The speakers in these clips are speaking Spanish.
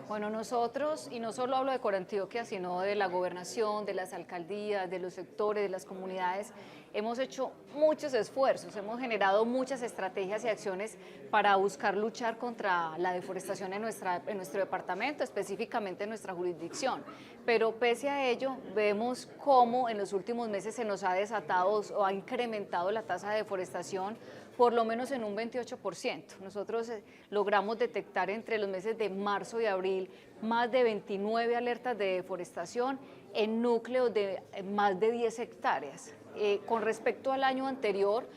Bueno, nosotros, y no solo hablo de Corantioquia, sino de la gobernación, de las alcaldías, de los sectores, de las comunidades, hemos hecho muchos esfuerzos, hemos generado muchas estrategias y acciones para buscar luchar contra la deforestación en nuestro departamento, específicamente en nuestra jurisdicción. Pero pese a ello, vemos cómo en los últimos meses se nos ha desatado o ha incrementado la tasa de deforestación por lo menos en un 28%. Nosotros logramos detectar entre los meses de marzo y abril más de 29 alertas de deforestación en núcleos de más de 10 hectáreas. Con respecto al año anterior,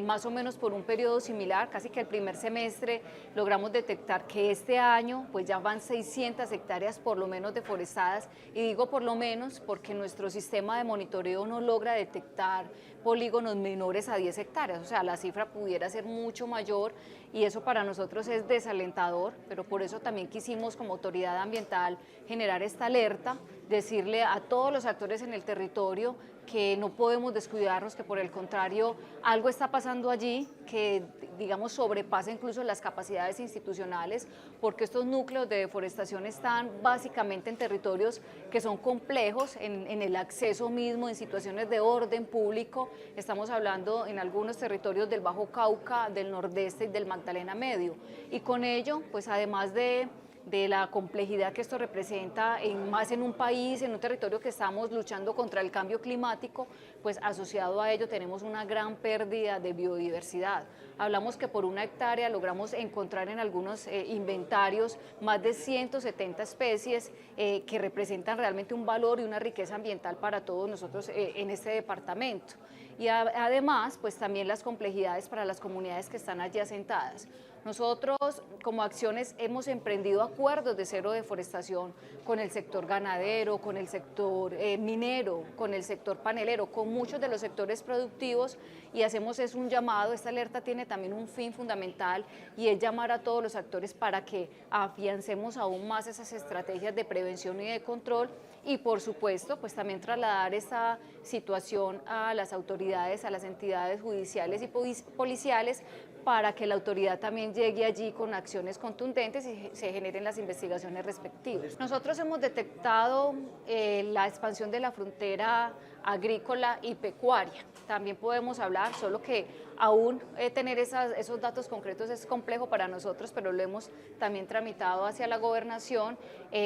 más o menos por un periodo similar, casi que el primer semestre, logramos detectar que este año pues ya van 600 hectáreas por lo menos deforestadas, y digo por lo menos porque nuestro sistema de monitoreo no logra detectar polígonos menores a 10 hectáreas, o sea, la cifra pudiera ser mucho mayor y eso para nosotros es desalentador, pero por eso también quisimos como autoridad ambiental generar esta alerta, decirle a todos los actores en el territorio que no podemos descuidarnos, que por el contrario algo está pasando allí que digamos sobrepasa incluso las capacidades institucionales, porque estos núcleos de deforestación están básicamente en territorios que son complejos en el acceso mismo, en situaciones de orden público. Estamos hablando en algunos territorios del Bajo Cauca, del Nordeste y del Magdalena Medio, y con ello pues además de la complejidad que esto representa más en un país, en un territorio que estamos luchando contra el cambio climático, pues asociado a ello tenemos una gran pérdida de biodiversidad. Hablamos que por una hectárea logramos encontrar en algunos inventarios más de 170 especies que representan realmente un valor y una riqueza ambiental para todos nosotros en este departamento. Y además, pues también las complejidades para las comunidades que están allí asentadas. Nosotros, como acciones, hemos emprendido acuerdos de cero deforestación con el sector ganadero, con el sector minero, con el sector panelero, con muchos de los sectores productivos, y hacemos un llamado. Esta alerta tiene también un fin fundamental y es llamar a todos los actores para que afiancemos aún más esas estrategias de prevención y de control, y por supuesto pues también trasladar esta situación a las autoridades, a las entidades judiciales y policiales, para que la autoridad también llegue allí con acciones contundentes y se generen las investigaciones respectivas. Nosotros hemos detectado la expansión de la frontera agrícola y pecuaria. También podemos hablar, solo que aún tener esos datos concretos es complejo para nosotros, pero lo hemos también tramitado hacia la gobernación.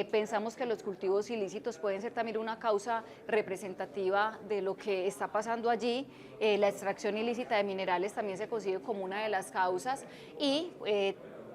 Pensamos que los cultivos ilícitos pueden ser también una causa representativa de lo que está pasando allí. La extracción ilícita de minerales también se consigue como una de las causas, y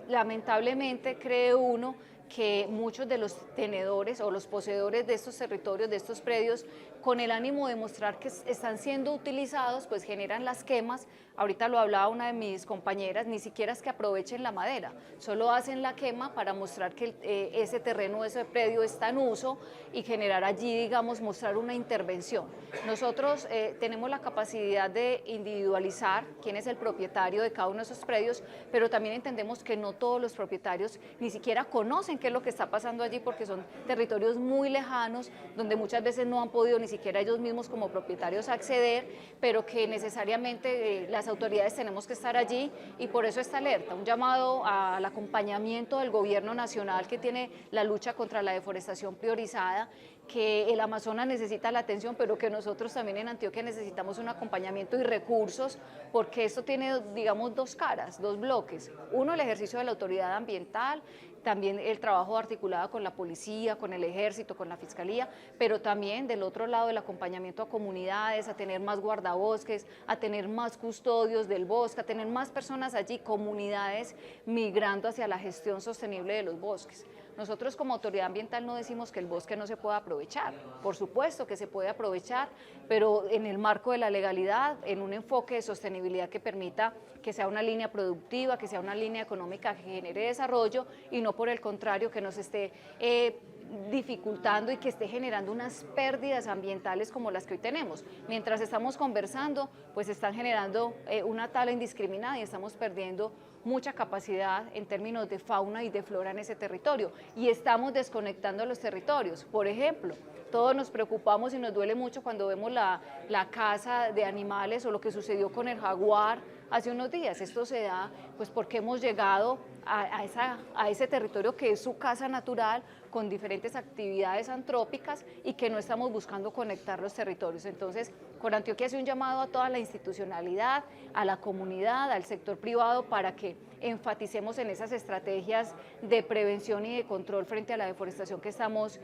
lamentablemente cree uno que muchos de los tenedores o los poseedores de estos territorios, de estos predios, con el ánimo de mostrar que están siendo utilizados, pues generan las quemas. Ahorita lo hablaba una de mis compañeras, ni siquiera es que aprovechen la madera, solo hacen la quema para mostrar que ese terreno, ese predio está en uso, y generar allí, digamos, mostrar una intervención. Nosotros tenemos la capacidad de individualizar quién es el propietario de cada uno de esos predios, pero también entendemos que no todos los propietarios ni siquiera conocen qué es lo que está pasando allí, porque son territorios muy lejanos, donde muchas veces no han podido ni siquiera ellos mismos como propietarios acceder, pero que necesariamente las autoridades tenemos que estar allí, y por eso esta alerta, un llamado al acompañamiento del gobierno nacional, que tiene la lucha contra la deforestación priorizada, que el Amazonas necesita la atención, pero que nosotros también en Antioquia necesitamos un acompañamiento y recursos, porque esto tiene, digamos, dos caras, dos bloques. Uno, el ejercicio de la autoridad ambiental, también el trabajo articulado con la policía, con el ejército, con la fiscalía, pero también del otro lado el acompañamiento a comunidades, a tener más guardabosques, a tener más custodios del bosque, a tener más personas allí, comunidades migrando hacia la gestión sostenible de los bosques. Nosotros como autoridad ambiental no decimos que el bosque no se pueda aprovechar, por supuesto que se puede aprovechar, pero en el marco de la legalidad, en un enfoque de sostenibilidad que permita que sea una línea productiva, que sea una línea económica que genere desarrollo, y no por el contrario que nos esté dificultando y que esté generando unas pérdidas ambientales como las que hoy tenemos. Mientras estamos conversando, pues están generando una tala indiscriminada y estamos perdiendo mucha capacidad en términos de fauna y de flora en ese territorio, y estamos desconectando los territorios. Por ejemplo, todos nos preocupamos y nos duele mucho cuando vemos la caza de animales o lo que sucedió con el jaguar hace unos días. Esto se da pues porque hemos llegado a ese territorio que es su casa natural, con diferentes actividades antrópicas y que no estamos buscando conectar los territorios. Entonces, Corantioquia hace un llamado a toda la institucionalidad, a la comunidad, al sector privado, para que enfaticemos en esas estrategias de prevención y de control frente a la deforestación que estamos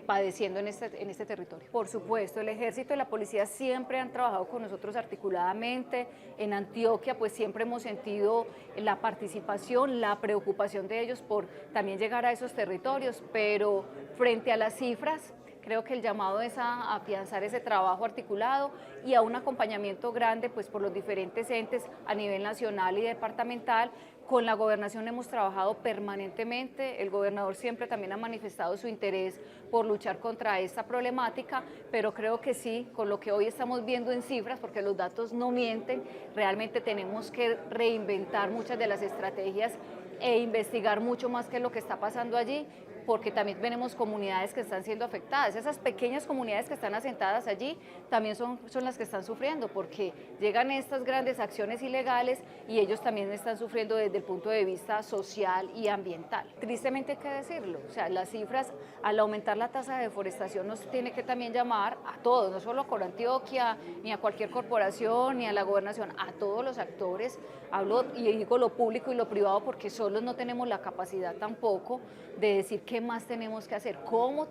padeciendo en este territorio. Por supuesto, el Ejército y la Policía siempre han trabajado con nosotros articuladamente. En Antioquia, pues siempre hemos sentido la participación, la preocupación de ellos por también llegar a esos territorios, pero frente a las cifras, creo que el llamado es a afianzar ese trabajo articulado y a un acompañamiento grande pues, por los diferentes entes a nivel nacional y departamental. Con la gobernación hemos trabajado permanentemente, el gobernador siempre también ha manifestado su interés por luchar contra esta problemática, pero creo que sí, con lo que hoy estamos viendo en cifras, porque los datos no mienten, realmente tenemos que reinventar muchas de las estrategias e investigar mucho más qué es lo que está pasando allí, porque también tenemos comunidades que están siendo afectadas. Esas pequeñas comunidades que están asentadas allí también son las que están sufriendo, porque llegan estas grandes acciones ilegales y ellos también están sufriendo desde el punto de vista social y ambiental. Tristemente hay que decirlo, o sea, las cifras, al aumentar la tasa de deforestación, nos tiene que también llamar a todos, no solo a Corantioquia, ni a cualquier corporación, ni a la gobernación, a todos los actores. Hablo y digo lo público y lo privado porque solos no tenemos la capacidad tampoco de decir qué más tenemos que hacer, cómo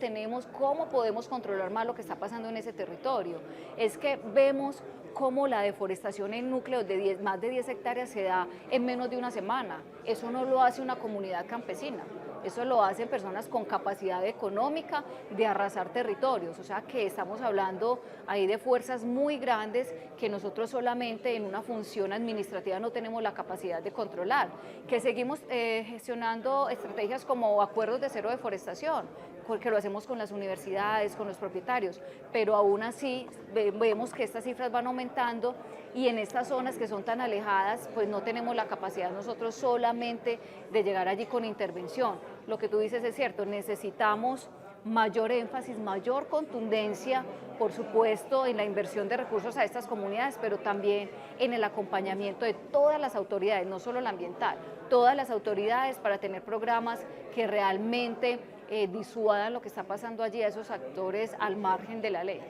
podemos controlar más lo que está pasando en ese territorio. Es que vemos cómo la deforestación en núcleos de más de 10 hectáreas se da en menos de una semana. Eso no lo hace una comunidad campesina. Eso lo hacen personas con capacidad económica de arrasar territorios, o sea que estamos hablando ahí de fuerzas muy grandes que nosotros solamente en una función administrativa no tenemos la capacidad de controlar, que seguimos gestionando estrategias como acuerdos de cero deforestación, porque lo hacemos con las universidades, con los propietarios, pero aún así vemos que estas cifras van aumentando y en estas zonas que son tan alejadas, pues no tenemos la capacidad nosotros solamente de llegar allí con intervención. Lo que tú dices es cierto, necesitamos mayor énfasis, mayor contundencia, por supuesto, en la inversión de recursos a estas comunidades, pero también en el acompañamiento de todas las autoridades, no solo la ambiental, todas las autoridades para tener programas que realmente disuadan lo que está pasando allí a esos actores al margen de la ley.